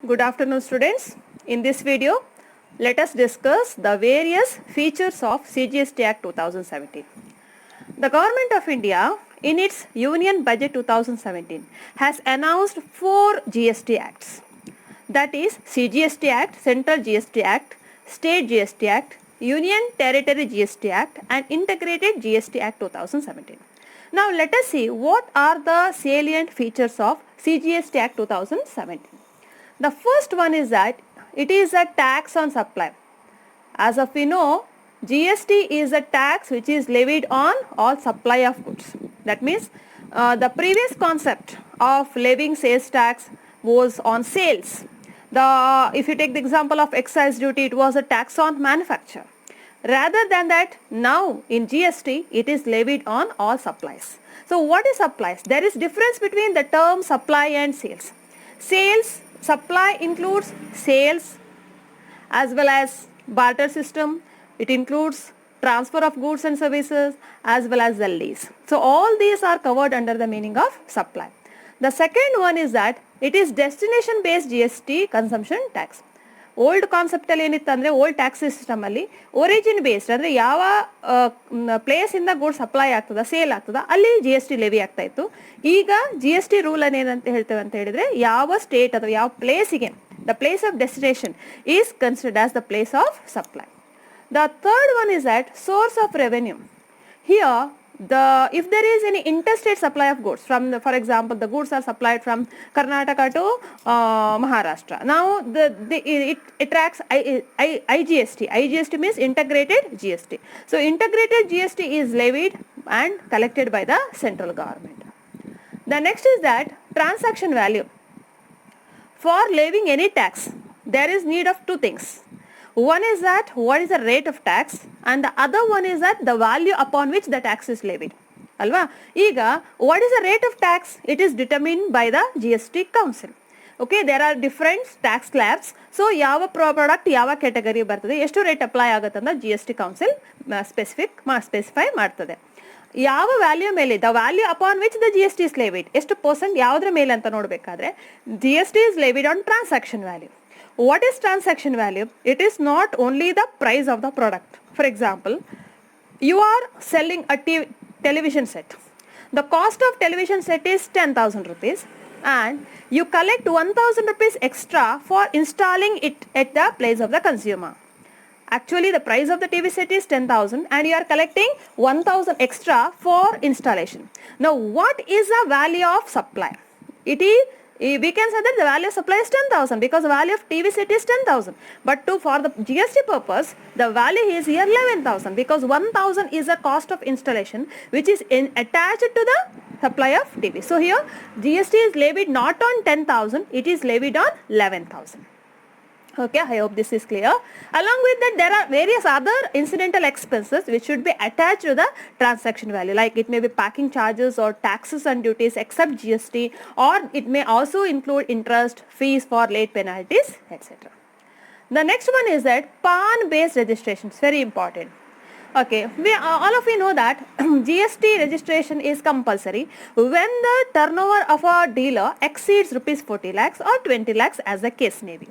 Good afternoon, students. In this video, let us discuss the various features of CGST Act 2017. The Government of India, in its Union Budget 2017, has announced 4 GST Acts. That is CGST Act, Central GST Act, State GST Act, Union Territory GST Act and Integrated GST Act 2017. Now let us see what are the salient features of CGST Act 2017. The first one is that it is a tax on supply. As of we know, GST is a tax which is levied on all supply of goods. That means the previous concept of levying sales tax was on sales. If you take the example of excise duty, it was a tax on manufacture. Rather than that, now in GST, it is levied on all supplies. So what is supplies? There is difference between the term supply and sales. Supply includes sales as well as barter system. It includes transfer of goods and services as well as the lease. So all these are covered under the meaning of supply. The second one is that it is destination based GST consumption tax. Old ಕಾನ್ಸೆಪ್ಟಲ್ಲಿ ಏನಿತ್ತು ಅಂದರೆ old tax ಸಿಸ್ಟಮಲ್ಲಿ origin based ಅಂದರೆ ಯಾವ ಪ್ಲೇಸಿಂದ good supply ಆಗ್ತದ sale ಆಗ್ತದ ಅಲ್ಲಿ GST ಲೆವಿ ಆಗ್ತಾ ಇತ್ತು. ಈಗ GST ರೂಲ್ ಏನಂತ ಹೇಳ್ತೇವೆ ಅಂತ ಹೇಳಿದರೆ ಯಾವ ಸ್ಟೇಟ್ ಅಥವಾ ಯಾವ ಪ್ಲೇಸಿಗೆ the place of destination is considered as the place of supply. The third one is that source of revenue. Here, if there is any interstate supply of goods for example, the goods are supplied from Karnataka to Maharashtra. Now it tracks IGST. IGST means integrated GST. So integrated GST is levied and collected by the central government. The next is that transaction value. For levying any tax, there is need of two things. One is that what is the rate of tax and the other one is that the value upon which the tax is levied. Alva? Ega, what is the rate of tax? It is determined by the GST Council. Okay, there are different tax slabs. So, yava product, yava category bartade, ಎಷ್ಟು rate apply ಆಗುತ್ತಂತ GST Council specify ಮಾಡ್ತದೆ. ಯಾವ value ಮೇಲೆ the value upon which the GST is levied, ಎಷ್ಟು percent ಯಾವುದ್ರ ಮೇಲೆ ಅಂತ ನೋಡಬೇಕಾದ್ರೆ GST is levied on transaction value. What is transaction value? It is not only the price of the product. For example, you are selling a television set. The cost of television set is 10,000 rupees and you collect 1,000 rupees extra for installing it at the place of the consumer. Actually, the price of the TV set is 10,000 and you are collecting 1,000 extra for installation. Now, what is the value of supply? We can say that the value of supply is 10,000 because the value of TV set is 10,000. But for the GST purpose, the value is here 11,000 because 1,000 is the cost of installation which is attached to the supply of TV. So here GST is levied not on 10,000, it is levied on 11,000. Okay, I hope this is clear. Along with that, there are various other incidental expenses which should be attached to the transaction value, like it may be packing charges or taxes and duties except GST, or it may also include interest, fees for late penalties, etc. The next one is that PAN based registration is very important. Okay, all of you know that GST registration is compulsory when the turnover of a dealer exceeds rupees 40 lakhs or 20 lakhs as the case may be.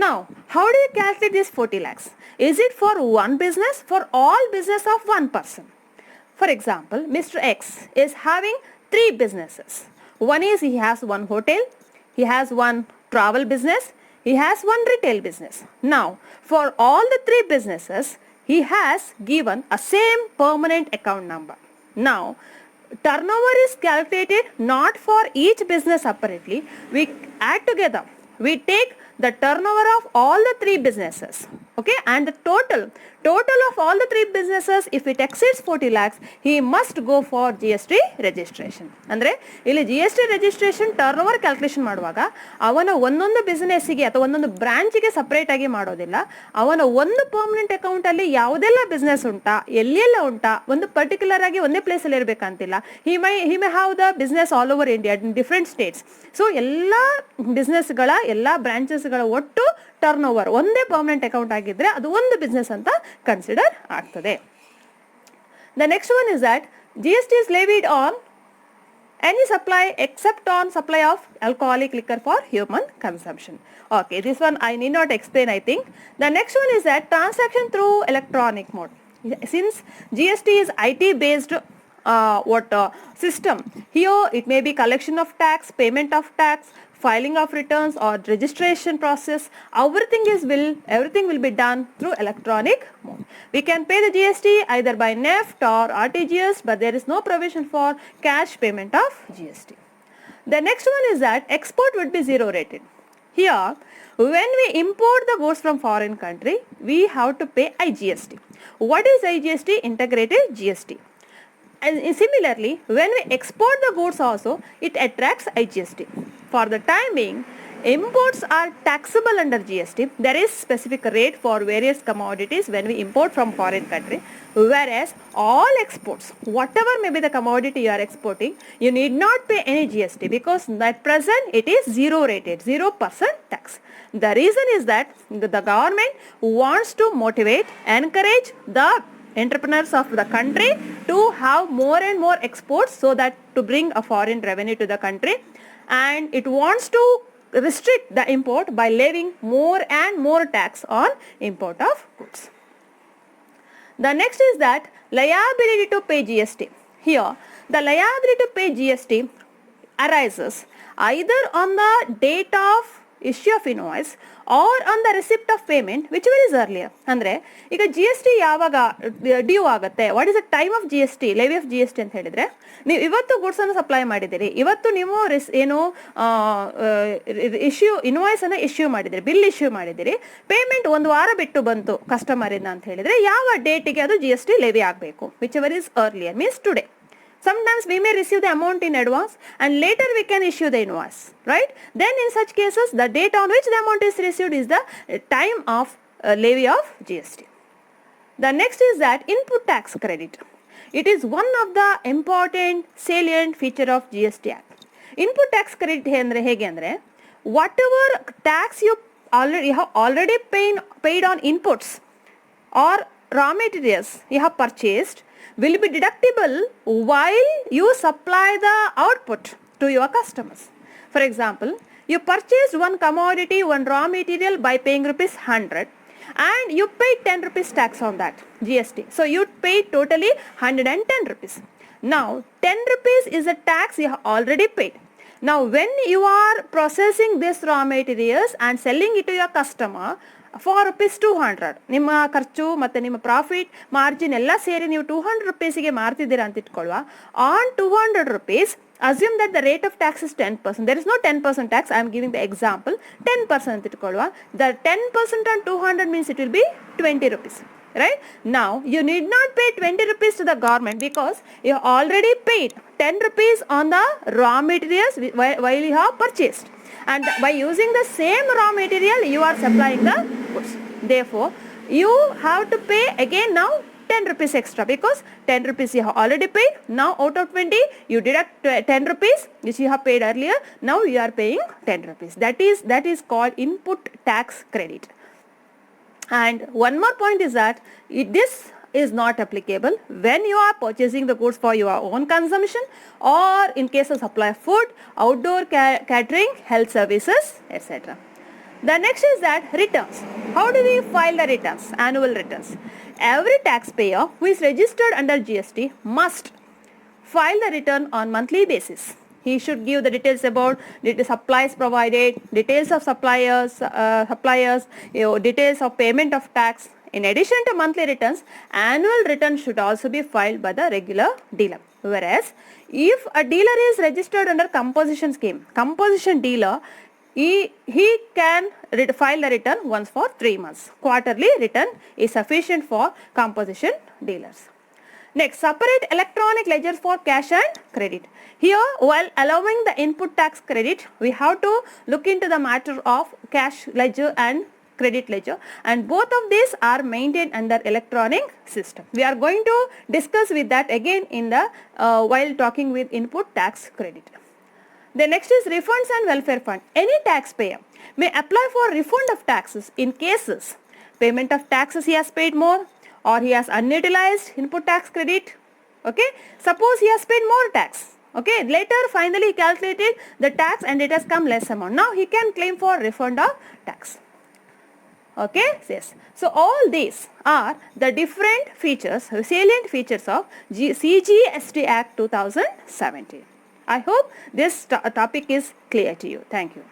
Now, how do you calculate this 40 lakhs? Is it for one business? For all business of one person? For example, Mr. X is having 3 businesses. One is he has one hotel, he has one travel business, he has one retail business. Now, for all the 3 businesses, he has given a same permanent account number. Now, turnover is calculated not for each business separately. We add together. We take the turnover of all the 3 businesses, okay, and the total of all the 3 businesses, if it exceeds 40 lakhs, he must go for GST registration. Andre ಇಲ್ಲಿ GST registration turnover calculation ಮಾಡುವಾಗ ಅವನ ಒಂದೊಂದು ಬಿಸ್ನೆಸ್ಸಿಗೆ ಅಥವಾ ಒಂದೊಂದು ಬ್ರಾಂಚಿಗೆ separate ಆಗಿ ಮಾಡೋದಿಲ್ಲ. ಅವನ ಒಂದು ಪರ್ಮನೆಂಟ್ ಅಕೌಂಟ್ ಅಲ್ಲಿ ಯಾವುದೆಲ್ಲ ಬಿಸ್ನೆಸ್ ಉಂಟಾ, ಎಲ್ಲೆಲ್ಲ ಉಂಟಾ, ಒಂದು ಪರ್ಟಿಕ್ಯುಲರ್ ಆಗಿ ಒಂದೇ ಪ್ಲೇಸ್ ಅಲ್ಲಿ ಇರಬೇಕಂತಿಲ್ಲ. he may have the business all over India in different states. So ಎಲ್ಲ ಬಿಸ್ನೆಸ್ಗಳ ಎಲ್ಲ ಬ್ರಾಂಚಸ್ಗಳ ಒಟ್ಟು ಟರ್ನ್ ಒಂದೇ ಪರ್ಮನೆಂಟ್ ಅಕೌಂಟ್ ಆಗಿದ್ರೆ ಅದು ಒಂದು ಬಿಸ್ನೆಸ್ ಅಂತ ಕನ್ಸಿಡರ್ ಆಗ್ತದೆ. The next one is that GST is levied on any supply except on supply of alcoholic liquor for human consumption. Okay, this one I need not explain, I think. The next one is that transaction through electronic mode. Since GST is IT based system, here it may be collection of tax, payment of tax, filing of returns or registration process. Everything will be done through electronic mode. We can pay the GST either by NEFT or RTGS, but there is no provision for cash payment of GST. The next one is that export would be zero rated. Here, when we import the goods from foreign country, we have to pay IGST. What is IGST? Integrated GST. And similarly, when we export the goods also, it attracts IGST. For the time being, imports are taxable under GST. There is specific rate for various commodities when we import from foreign country, whereas all exports, whatever may be the commodity you are exporting, you need not pay any GST because at present it is zero rated, 0% tax. The reason is that the government wants to motivate, encourage the entrepreneurs of the country to have more and more exports so that to bring a foreign revenue to the country, and it wants to restrict the import by levying more and more tax on import of goods. The next is that liability to pay GST. Here the liability to pay GST arises either on the date of issue of invoice or on the receipt of payment, whichever is earlier. ಅಂದರೆ ಈಗ G S T ಯಾವಾಗ due ಆಗುತ್ತೆ, what is the time of G S T, levy of G S T ಅಂತ ಹೇಳಿದರೆ, ನೀವು ಇವತ್ತು ಗೂಡ್ಸನ್ನು supply ಮಾಡಿದ್ದೀರಿ, ಇವತ್ತು ನೀವು ಇನ್ವಾಯ್ಸನ್ನು ಇಶ್ಯೂ ಮಾಡಿದ್ದೀರಿ, ಬಿಲ್ ಇಶ್ಯೂ ಮಾಡಿದ್ದೀರಿ, ಪೇಮೆಂಟ್ ಒಂದು ವಾರ ಬಿಟ್ಟು ಬಂತು ಕಸ್ಟಮರಿಂದ ಅಂತ ಹೇಳಿದರೆ ಯಾವ ಡೇಟಿಗೆ ಅದು ಜಿ ಎಸ್ ಟಿ ಲೆವಿ ಆಗಬೇಕು, whichever is earlier means today. Sometimes we may receive the amount in advance and later we can issue the invoice, right? Then in such cases, the date on which the amount is received is the time of levy of GST. The next is that input tax credit. It is one of the important salient feature of GST Act. Input tax credit hege andre, whatever tax you have already paid on inputs or raw materials you have purchased will be deductible while you supply the output to your customers. For example, you purchased one commodity, one raw material by paying rupees 100 and you paid 10 rupees tax on that, GST. So you paid totally 110 rupees. Now 10 rupees is a tax you have already paid. Now when you are processing this raw materials and selling it to your customer for rupees 200, ನಿಮ್ಮ ಖರ್ಚು ಮತ್ತು ನಿಮ್ಮ profit margin ಎಲ್ಲ ಸೇರಿ ನೀವು 200 rupeesಗೆ ಮಾರ್ತಿದ್ದೀರಾ ಅಂತ ಇಟ್ಕೊಳ್ಳುವ, on 200 rupees assume that the rate of tax is 10%. There is no 10% tax, I am giving the example, 10% ಅಂತ ಇಟ್ಕೊಳ್ಳುವ, the 10% on 200 means it will be 20 rupees. Right? Now you need not pay 20 rupees to the government because you already paid 10 rupees on the raw materials while you have purchased, and by using the same raw material you are supplying the goods. Therefore you have to pay again now 10 rupees extra because 10 rupees you have already paid. Now out of 20 you deduct 10 rupees which you have paid earlier. Now you are paying 10 rupees. That is called input tax credit. And one more point is that this is not applicable when you are purchasing the goods for your own consumption or in case of supply of food, outdoor catering, health services, etc. The next is that returns. How do we file the returns? Annual returns. Every taxpayer who is registered under GST must file the return on monthly basis. He should give the details about the supplies provided, details of suppliers, details of payment of tax. In addition to monthly returns, annual return should also be filed by the regular dealer. Whereas, if a dealer is registered under composition scheme, composition dealer, he can file the return once for 3 months. Quarterly return is sufficient for composition dealers. Next, separate electronic ledgers for cash and credit. Here, while allowing the input tax credit, we have to look into the matter of cash ledger and credit ledger, and both of these are maintained under electronic system. We are going to discuss with that again in the while talking with input tax credit. The next is refunds and welfare fund. Any taxpayer may apply for refund of taxes in cases payment of taxes he has paid more or he has unutilized input tax credit. Okay, suppose he has paid more tax Okay, later finally he calculated the tax and it has come less amount. Now he can claim for refund of tax. Okay, yes. So all these are the different features, salient features of CGST Act 2017. I hope this topic is clear to you. Thank you.